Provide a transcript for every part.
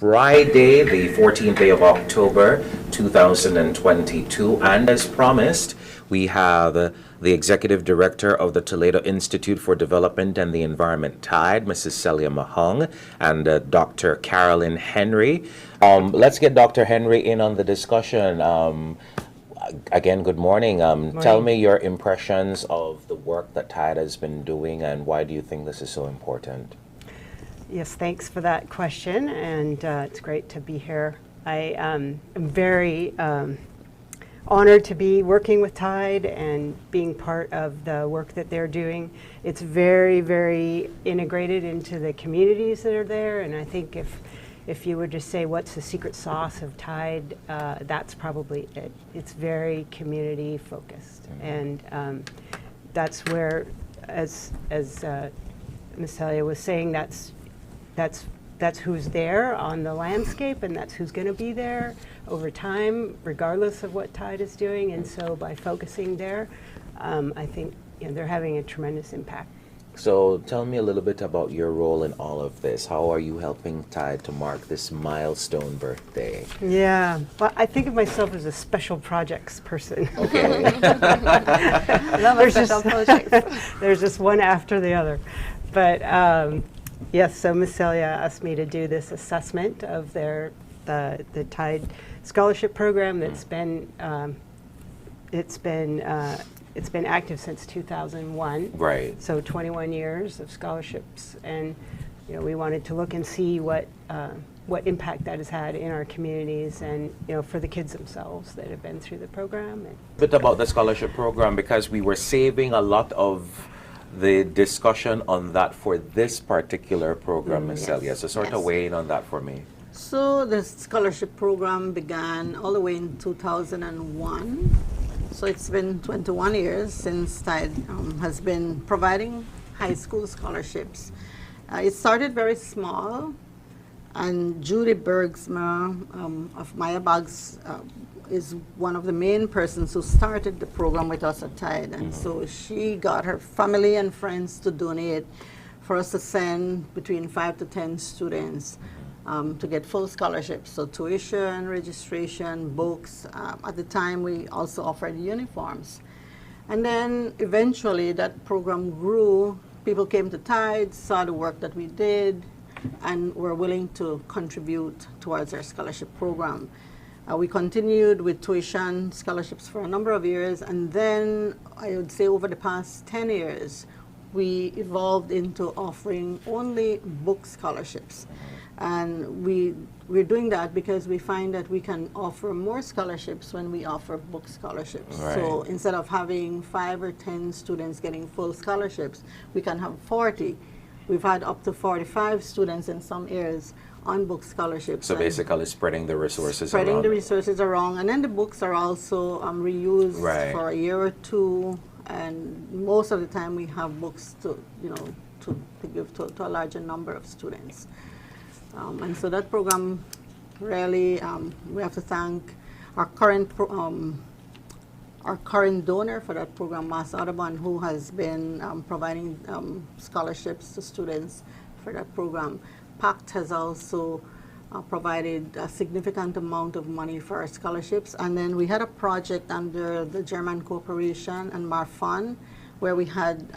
Friday, the 14th day of October, 2022. And as promised, we have the Executive Director of the Toledo Institute for Development and the Environment, TIDE, Mrs. Celia Mahung, and Dr. Carolyn Henri. Let's get Dr. Henri in on the discussion. Again, good morning. Tell me your impressions of the work that TIDE has been doing, and why do you think this is so important? Yes, thanks for that question, and it's great to be here. I am very honored to be working with TIDE and being part of the work that they're doing. It's very, very integrated into the communities that are there, and I think if you were to say what's the secret sauce of TIDE, that's probably it. It's very community focused, and that's where, as Ms. Celia was saying, that's who's there on the landscape, and that's who's going to be there over time, regardless of what TIDE is doing. And so by focusing there, I think they're having a tremendous impact. So tell me a little bit about your role in all of this. How are you helping TIDE to mark this milestone birthday? Yeah, well, I think of myself as a special projects person. Okay. There's special projects. There's just one after the other. But yes, so Ms. Celia asked me to do this assessment of the TIDE scholarship program that's been it's been active since 2001. Right. So 21 years of scholarships, and we wanted to look and see what impact that has had in our communities, and for the kids themselves that have been through the program. A bit about the scholarship program, because we were saving a lot of the discussion on that for this particular program, Ms. Celia. So sort of weigh in on that for me. So the scholarship program began all the way in 2001. So it's been 21 years since TIDE has been providing high school scholarships. It started very small, and Judy Bergsma of Maya Bags is one of the main persons who started the program with us at TIDE. And so she got her family and friends to donate for us to send between 5 to 10 students to get full scholarships. So tuition, registration, books. At the time, we also offered uniforms. And then eventually that program grew. People came to TIDE, saw the work that we did, and were willing to contribute towards our scholarship program. We continued with tuition scholarships for a number of years, and then I would say over the past 10 years, we evolved into offering only book scholarships. And we're doing that because we find that we can offer more scholarships when we offer book scholarships. Right. So instead of having 5 or 10 students getting full scholarships, we can have 40. We've had up to 45 students in some years on book scholarships. So basically spreading the resources around. Spreading the resources around. And then the books are also reused for a year or two. And most of the time we have books to give to a larger number of students. And so that program really, we have to thank our current donor for that program, Mass Audubon, who has been providing scholarships to students for that program. PACT has also provided a significant amount of money for our scholarships. And then we had a project under the German Corporation and Marfan, where we had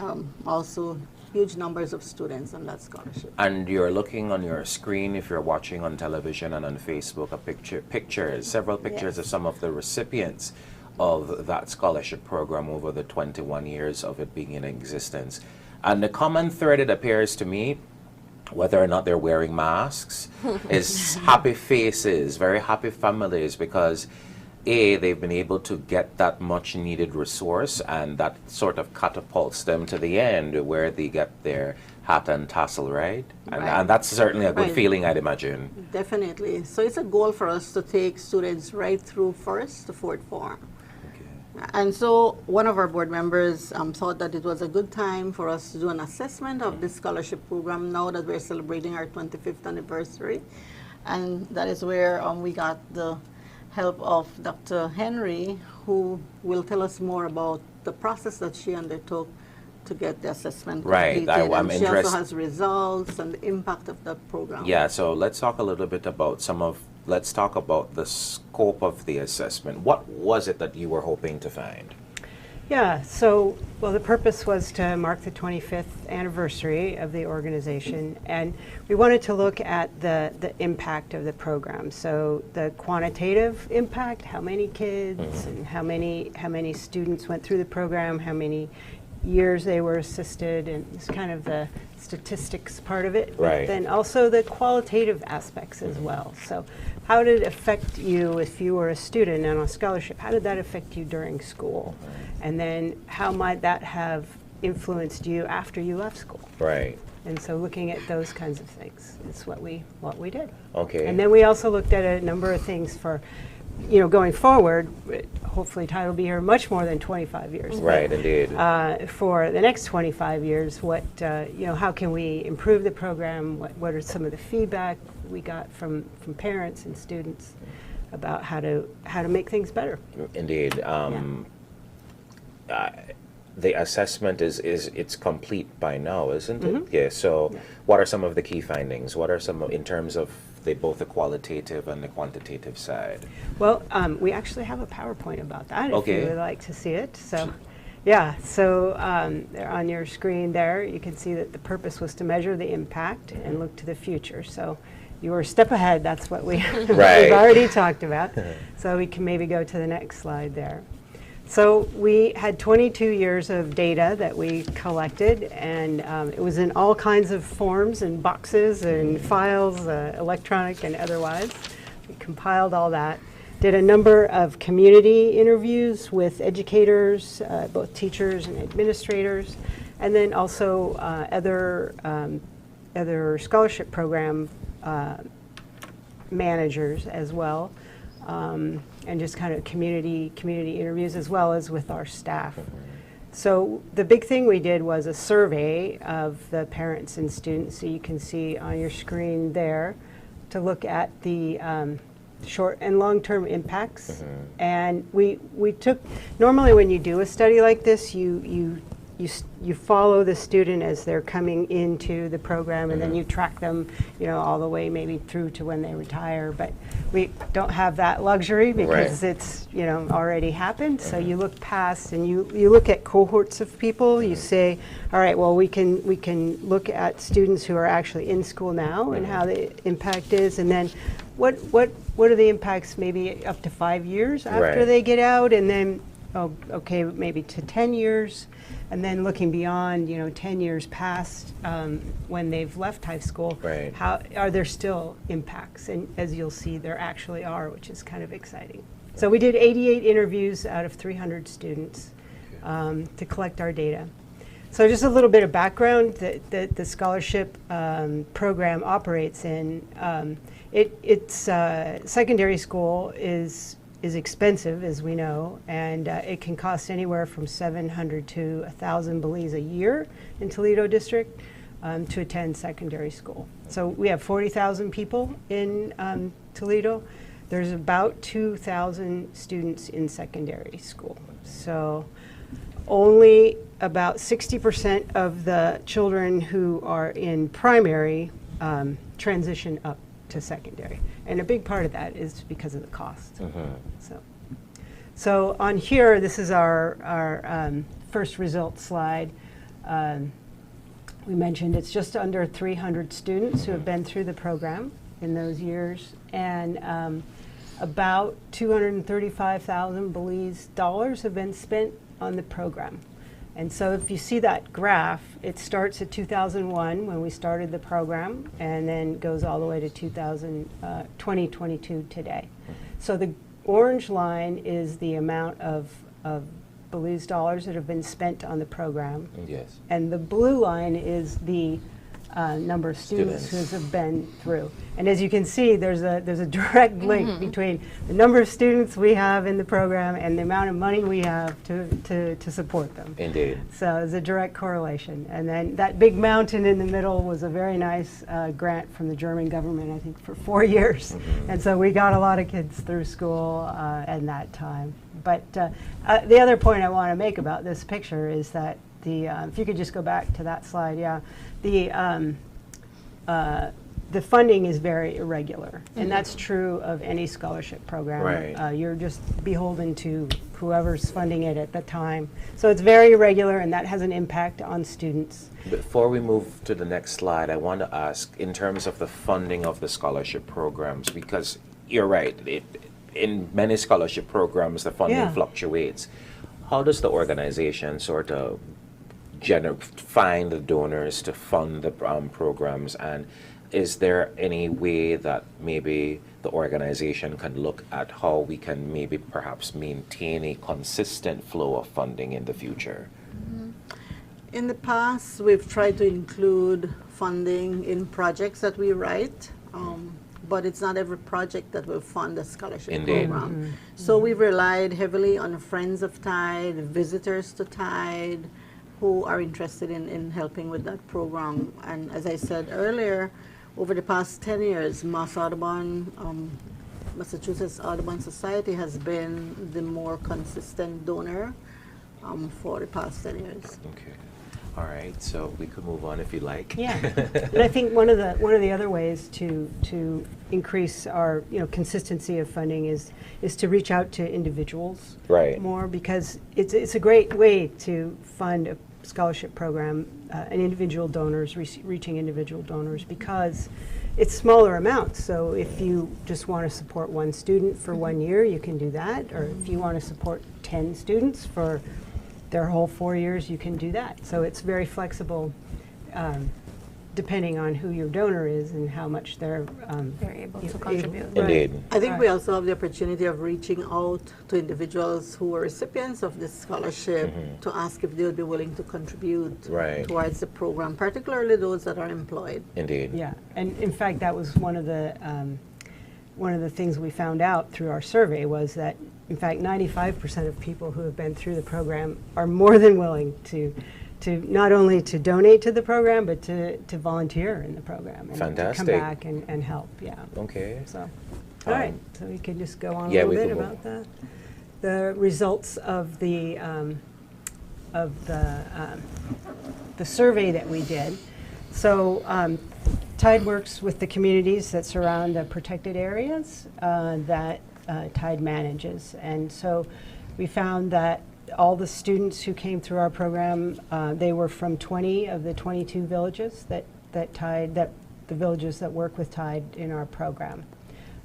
also huge numbers of students on that scholarship. And you're looking on your screen, if you're watching on television and on Facebook, several pictures of some of the recipients of that scholarship program over the 21 years of it being in existence. And the common thread, it appears to me, whether or not they're wearing masks, is happy faces, very happy families, because they've been able to get that much needed resource, and that sort of catapults them to the end where they get their hat and tassel, right? And that's certainly a good feeling, I'd imagine. Definitely. So it's a goal for us to take students right through first to fourth form. And so one of our board members thought that it was a good time for us to do an assessment of this scholarship program now that we're celebrating our 25th anniversary. And that is where we got the help of Dr. Henri, who will tell us more about the process that she undertook to get the assessment Right, completed. I'm and she also interested. has results and the impact of the program. Yeah, so let's talk a little bit about let's talk about the scope of the assessment. What was it that you were hoping to find? Yeah, so, well, the purpose was to mark the 25th anniversary of the organization, and we wanted to look at the impact of the program. So the quantitative impact, how many kids and how many students went through the program, how many years they were assisted, and it's kind of the statistics part of it. Right. But then also the qualitative aspects as well. So how did it affect you if you were a student and on a scholarship? How did that affect you during school? And then how might that have influenced you after you left school? Right. And so looking at those kinds of things is what we did. Okay. And then we also looked at a number of things for, going forward. Hopefully Tide will be here much more than 25 years. Right, indeed. For the next 25 years, how can we improve the program? What are some of the feedback we got from parents and students about how to make things better? Indeed. The assessment it's complete by now, isn't it? Yeah. So, what are some of the key findings? What are some in terms of both the qualitative and the quantitative side? Well, we actually have a PowerPoint about that. Okay. If you would like to see it. So, yeah. So there on your screen there, you can see that the purpose was to measure the impact and look to the future. So. You were a step ahead. That's what we've already talked about. So we can maybe go to the next slide there. So we had 22 years of data that we collected, and it was in all kinds of forms and boxes and files, electronic and otherwise. We compiled all that, did a number of community interviews with educators, both teachers and administrators, and then also other scholarship program managers as well, and just kind of community interviews as well as with our staff. So the big thing we did was a survey of the parents and students, so you can see on your screen there, to look at the short and long-term impacts. And we took, normally when you do a study like this, you follow the student as they're coming into the program, and then you track them, all the way maybe through to when they retire. But we don't have that luxury because it's, already happened. So you look past and you look at cohorts of people. You say, all right, well, we can look at students who are actually in school now and how the impact is, and then what are the impacts maybe up to 5 years after they get out, and then maybe to 10 years. And then looking beyond, 10 years past when they've left high school, how are there still impacts? And as you'll see, there actually are, which is kind of exciting. So we did 88 interviews out of 300 students to collect our data. So just a little bit of background that the scholarship program operates in. It's secondary school is expensive, as we know, and it can cost anywhere from $700 to $1,000 Belize a year in Toledo District to attend secondary school. So we have 40,000 people in Toledo. There's about 2,000 students in secondary school. So only about 60% of the children who are in primary transition up to secondary. And a big part of that is because of the cost. So on here, this is our first result slide. We mentioned it's just under 300 students who have been through the program in those years, and about 235,000 Belize dollars have been spent on the program. And so if you see that graph, it starts at 2001 when we started the program, and then goes all the way to 2022 today. So the orange line is the amount of Belize dollars that have been spent on the program. Yes. And the blue line is the number of students who have been through. And as you can see, there's a direct link between the number of students we have in the program and the amount of money we have to support them. Indeed. So there's a direct correlation. And then that big mountain in the middle was a very nice grant from the German government, I think, for 4 years. And so we got a lot of kids through school in that time. But the other point I want to make about this picture is that if you could just go back to that slide, yeah. The funding is very irregular, and that's true of any scholarship program. Right. You're just beholden to whoever's funding it at the time. So it's very irregular, and that has an impact on students. Before we move to the next slide, I want to ask in terms of the funding of the scholarship programs, because you're right, in many scholarship programs, the funding fluctuates. How does the organization sort of find the donors to fund the programs, and is there any way that maybe the organization can look at how we can maybe perhaps maintain a consistent flow of funding in the future? In the past, we've tried to include funding in projects that we write, but it's not every project that will fund a scholarship program. So we've relied heavily on friends of Tide, visitors to Tide, who are interested in helping with that program. And as I said earlier, over the past 10 years, Massachusetts Audubon Society has been the more consistent donor for the past 10 years. Okay. All right, so we could move on if you like. Yeah, and I think one of the other ways to increase our consistency of funding is to reach out to individuals more, because it's a great way to fund a scholarship program, and individual donors, reaching individual donors, because it's smaller amounts. So if you just want to support one student for 1 year, you can do that, or if you want to support 10 students for their whole 4 years, you can do that. So it's very flexible, depending on who your donor is and how much they're able to contribute. Indeed. I think we also have the opportunity of reaching out to individuals who are recipients of this scholarship to ask if they would be willing to contribute towards the program, particularly those that are employed. Indeed. Yeah, and in fact, that was one of the things we found out through our survey, was that in fact 95% of people who have been through the program are more than willing to not only to donate to the program, but to volunteer in the program and Fantastic. to come back and help. Yeah. Okay. So, all right. So we can just go on a Yeah, little we bit can about the results of the survey that we did. So Tide works with the communities that surround the protected areas that Tide manages, and so we found that all the students who came through our program, they were from 20 of the 22 villages that the villages that work with Tide in our program.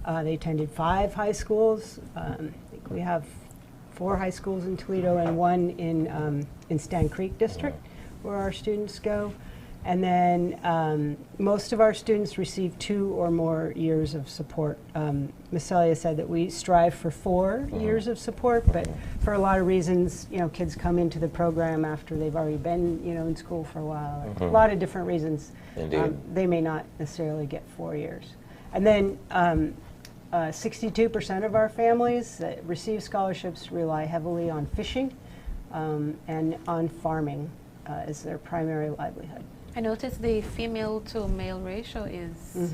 They attended 5 high schools. I think we have 4 high schools in Toledo and 1 in Stan Creek District, where our students go. And then most of our students receive 2 or more years of support. Ms. Celia said that we strive for 4 years of support, but for a lot of reasons, kids come into the program after they've already been, in school for a while. A lot of different reasons. They may not necessarily get 4 years. And then 62% of our families that receive scholarships rely heavily on fishing and on farming as their primary livelihood. I noticed the female to male ratio is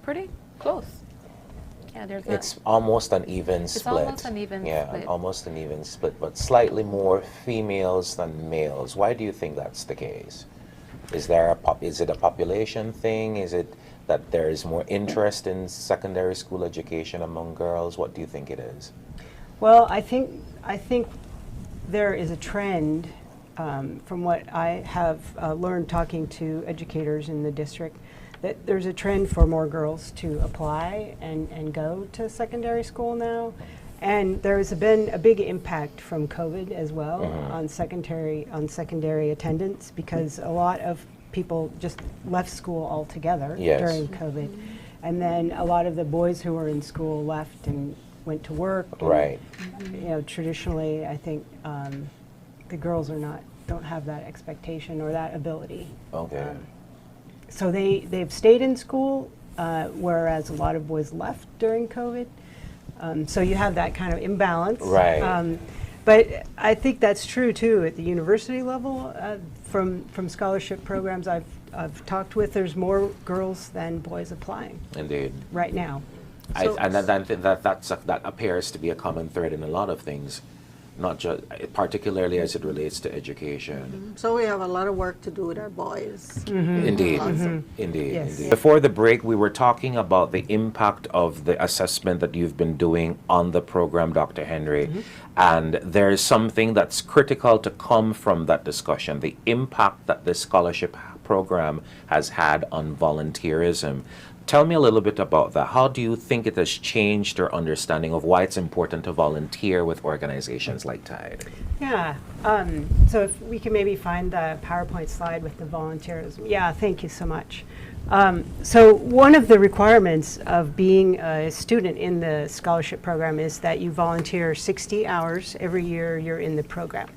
pretty close. Yeah, it's almost an even split. It's almost an even split. Yeah, almost an even split, but slightly more females than males. Why do you think that's the case? Is it a population thing? Is it that there is more interest in secondary school education among girls? What do you think it is? Well, I think there is a trend. From what I have learned talking to educators in the district, that there's a trend for more girls to apply and go to secondary school now. And there's been a big impact from COVID as well on secondary attendance, because a lot of people just left school altogether during COVID. And then a lot of the boys who were in school left and went to work. Right. Traditionally, I think the girls don't have that expectation or that ability. Okay. So they've stayed in school, whereas a lot of boys left during COVID. So you have that kind of imbalance. Right. But I think that's true too at the university level. From scholarship programs I've talked with, there's more girls than boys applying. Indeed. Right now. And that appears to be a common thread in a lot of things. not just, particularly as it relates to education. So we have a lot of work to do with our boys. Indeed, Lots of- indeed, Yes. indeed. Before the break, we were talking about the impact of the assessment that you've been doing on the program, Dr. Henry, and there's something that's critical to come from that discussion, the impact that this scholarship program has had on volunteerism. Tell me a little bit about that. How do you think it has changed your understanding of why it's important to volunteer with organizations like Tide? Yeah, so if we can maybe find the PowerPoint slide with the volunteerism. Yeah, thank you so much. So one of the requirements of being a student in the scholarship program is that you volunteer 60 hours every year you're in the program.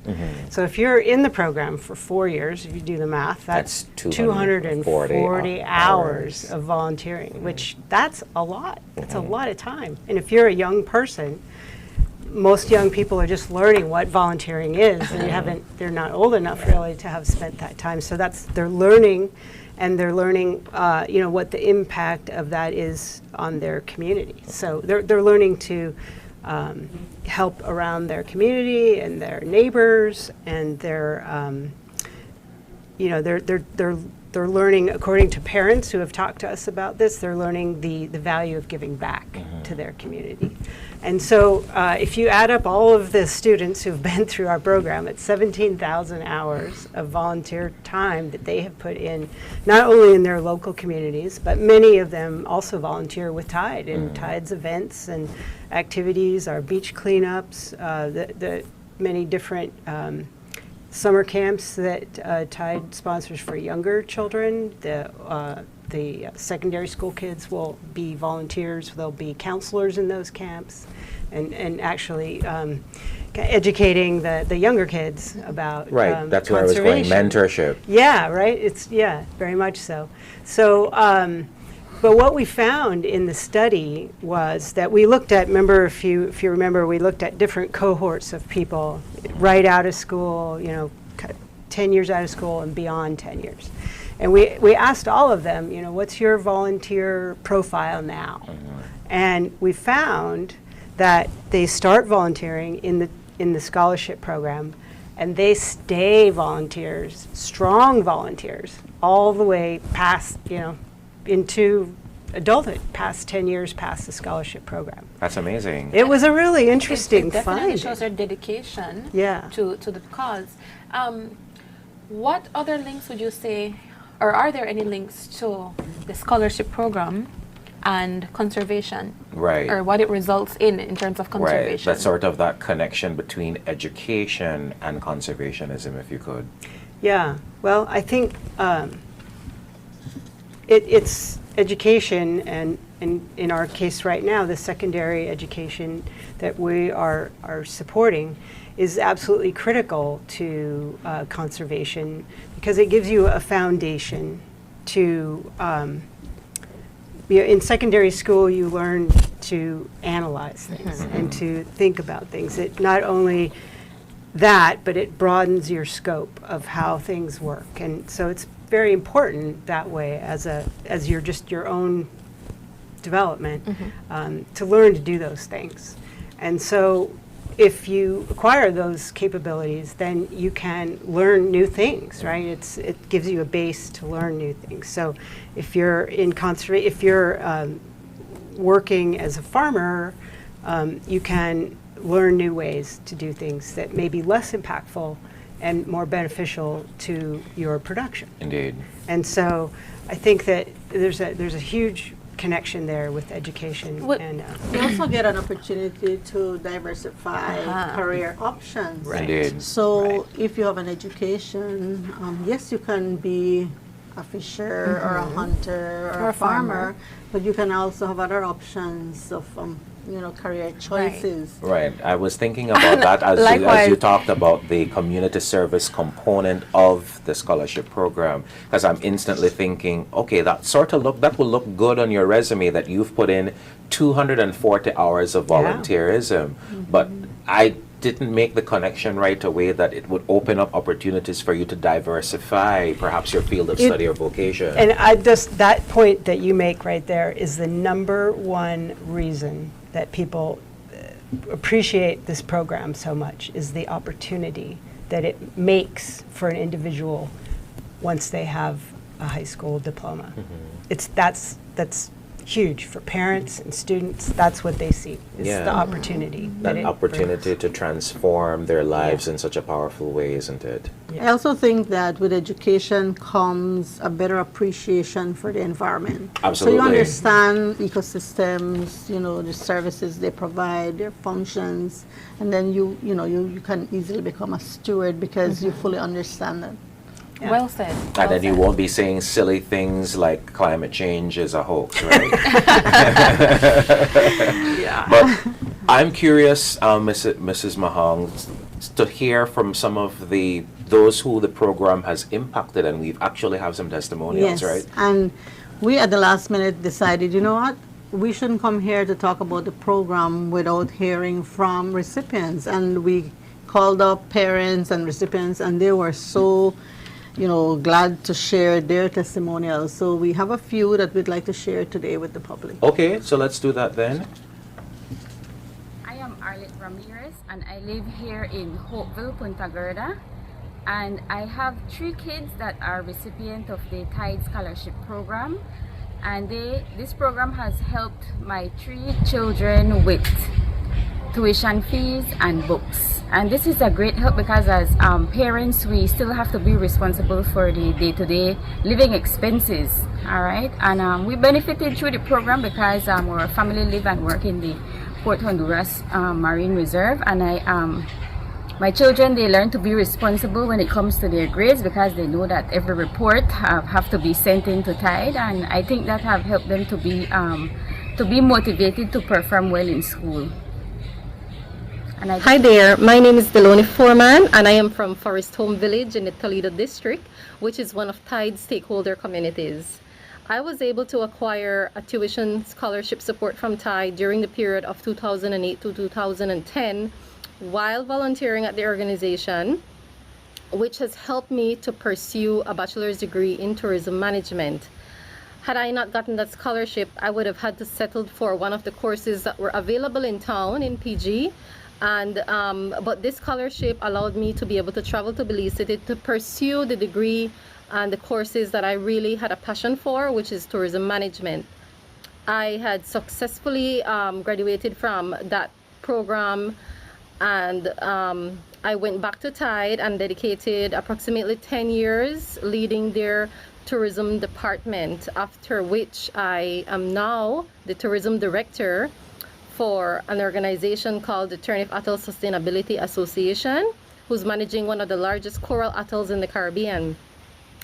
So if you're in the program for 4 years, if you do the math, that's 240 hours of volunteering, which that's a lot. That's a lot of time. And if you're a young person, most young people are just learning what volunteering is, and they're not old enough really to have spent that time. So they're learning, and they're learning, what the impact of that is on their community. So they're learning to help around their community and their neighbors, and they're learning, according to parents who have talked to us about this, they're learning the value of giving back to their community. And so if you add up all of the students who've been through our program, it's 17,000 hours of volunteer time that they have put in, not only in their local communities, but many of them also volunteer with Tide in Tide's events and activities, our beach cleanups, the many different summer camps that Tide sponsors for younger children. The secondary school kids will be volunteers. There'll be counselors in those camps, and actually educating the younger kids about Right, that's where I was going, mentorship. Yeah, right. It's very much so. So, but what we found in the study was that we looked at. Remember, if you remember, we looked at different cohorts of people right out of school. 10 years out of school and beyond 10 years. And we asked all of them, what's your volunteer profile now? And we found that they start volunteering in the scholarship program, and they stay volunteers, strong volunteers, all the way past, into adulthood, past 10 years past the scholarship program. That's amazing. It was a really interesting It definitely finding. shows their dedication Yeah. to the cause. What other links would you say, or are there any links to the scholarship program and conservation? Right. Or what it results in terms of Right, conservation? that's sort of that connection between education and conservationism, if you could. Yeah, well, I think it's education, and in our case right now, the secondary education that we are supporting is absolutely critical to conservation, because it gives you a foundation to, in secondary school you learn to analyze things and to think about things. It not only that, but it broadens your scope of how things work. And so it's very important that way as your own development, to learn to do those things. And so if you acquire those capabilities, then you can learn new things, right? It gives you a base to learn new things. So if you're working as a farmer, you can learn new ways to do things that may be less impactful and more beneficial to your production. Indeed. And so I think that there's a huge connection there with education. And You also get an opportunity to diversify career options. Right. Indeed. So if you have an education, yes, you can be a fisher or a hunter or a farmer, but you can also have other options of career choices. Right. I was thinking about that as you talked about the community service component of the scholarship program, because I'm instantly thinking, okay, that will look good on your resume that you've put in 240 hours of volunteerism, but I didn't make the connection right away that it would open up opportunities for you to diversify perhaps your field of study or vocation. And that point that you make right there is the number one reason that people appreciate this program so much is the opportunity that it makes for an individual once they have a high school diploma. That's huge for parents and students. That's what they see, is the opportunity. That it opportunity brings. to transform their lives in such a powerful way, isn't it? Yeah. I also think that with education comes a better appreciation for the environment. So Absolutely. you understand ecosystems, the services they provide, their functions, and then you can easily become a steward because you fully understand them. Yeah. Well said. And then you won't be saying silly things like climate change is a hoax, right? But I'm curious, Mrs. Mahung, to hear from some of those who the program has impacted, and we've actually have some testimonials, right? And we at the last minute decided, you know what? We shouldn't come here to talk about the program without hearing from recipients. And we called up parents and recipients, and they were so glad to share their testimonials. So we have a few that we'd like to share today with the public. Okay, so let's do that then. I am Arlette Ramirez and I live here in Hopeville, Punta Gorda. And I have 3 kids that are recipients of the Tide Scholarship Program. And this program has helped my 3 children with tuition fees and books. And this is a great help because as parents, we still have to be responsible for the day-to-day living expenses, all right? And we benefited through the program because our family live and work in the Port Honduras Marine Reserve. And my children, they learn to be responsible when it comes to their grades because they know that every report have to be sent in to Tide. And I think that have helped them to be motivated to perform well in school. Hi there, my name is Deloni Foreman and I am from Forest Home Village in the Toledo district, which is one of Tide's stakeholder communities. I was able to acquire a tuition scholarship support from Tide during the period of 2008 to 2010 while volunteering at the organization, which has helped me to pursue a bachelor's degree in tourism management. Had I not gotten that scholarship, I would have had to settle for one of the courses that were available in town in PG. But this scholarship allowed me to be able to travel to Belize City to pursue the degree and the courses that I really had a passion for, which is tourism management. I had successfully graduated from that program, and I went back to Tide and dedicated approximately 10 years leading their tourism department, after which I am now the tourism director for an organization called the Turnip Atoll Sustainability Association, who's managing one of the largest coral atolls in the Caribbean.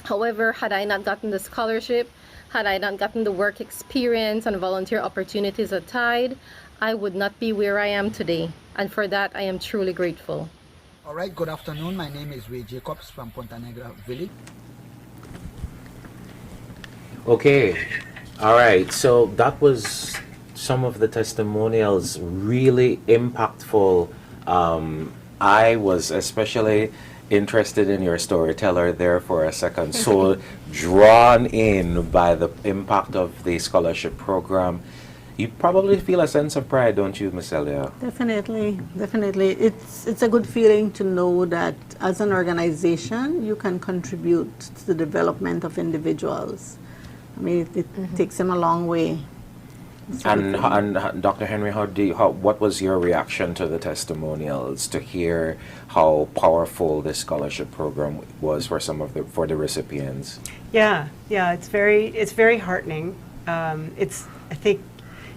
However, had I not gotten the scholarship, had I not gotten the work experience and volunteer opportunities at Tide, I would not be where I am today. And for that, I am truly grateful. All right, good afternoon. My name is Ray Jacobs from Ponta Negra Village. Okay, all right, so that was some of the testimonials, really impactful. I was especially interested in your storyteller there for a second, so drawn in by the impact of the scholarship program. You probably feel a sense of pride, don't you, Miss Celia? Definitely. It's a good feeling to know that as an organization, you can contribute to the development of individuals. I mean, it takes them a long way. And Dr. Henri, what was your reaction to the testimonials, to hear how powerful this scholarship program was for for the recipients? Yeah, it's very heartening. I think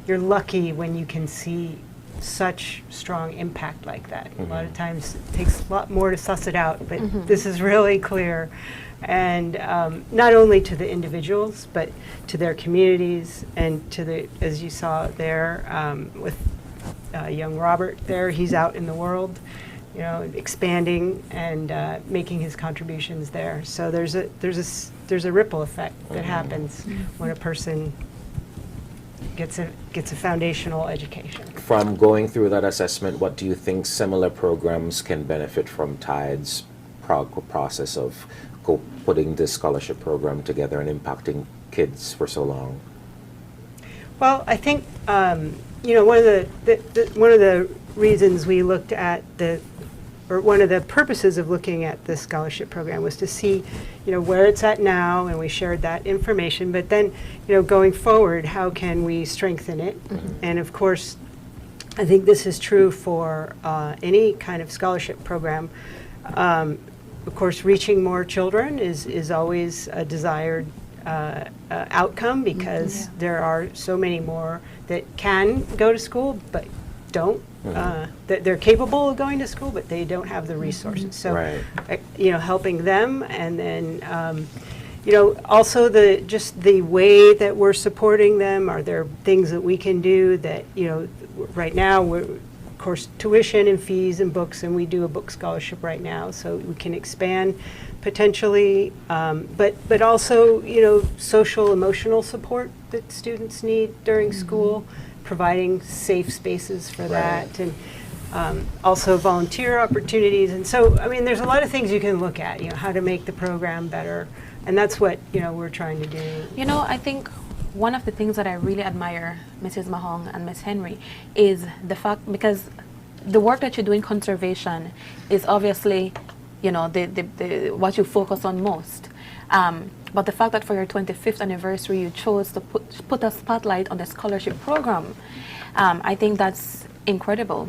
you're lucky when you can see such strong impact like that. A lot of times it takes a lot more to suss it out, but this is really clear. And not only to the individuals, but to their communities and to as you saw there with young Robert there, he's out in the world, expanding and making his contributions there. So there's a ripple effect that happens when a person gets a foundational education. From going through that assessment, what do you think similar programs can benefit from Tide's process of putting this scholarship program together and impacting kids for so long? Well, I think one of the reasons we looked at one of the purposes of looking at the scholarship program was to see, where it's at now, and we shared that information. But then, going forward, how can we strengthen it? And of course, I think this is true for any kind of scholarship program. Of course, reaching more children is always a desired outcome, because there are so many more that can go to school but don't. That they're capable of going to school, but they don't have the resources. So, helping them, and then also just the way that we're supporting them. Are there things that we can do that right now we're, of course, tuition and fees and books, and we do a book scholarship right now, so we can expand potentially, but also social emotional support that students need during school, providing safe spaces for that, and also volunteer opportunities. And so, there's a lot of things you can look at, how to make the program better, and that's what we're trying to do. I think one of the things that I really admire, Mrs. Mahung and Ms. Henry, is the fact, because the work that you do in conservation is obviously, the what you focus on most. But the fact that for your 25th anniversary you chose to put a spotlight on the scholarship program, I think that's incredible.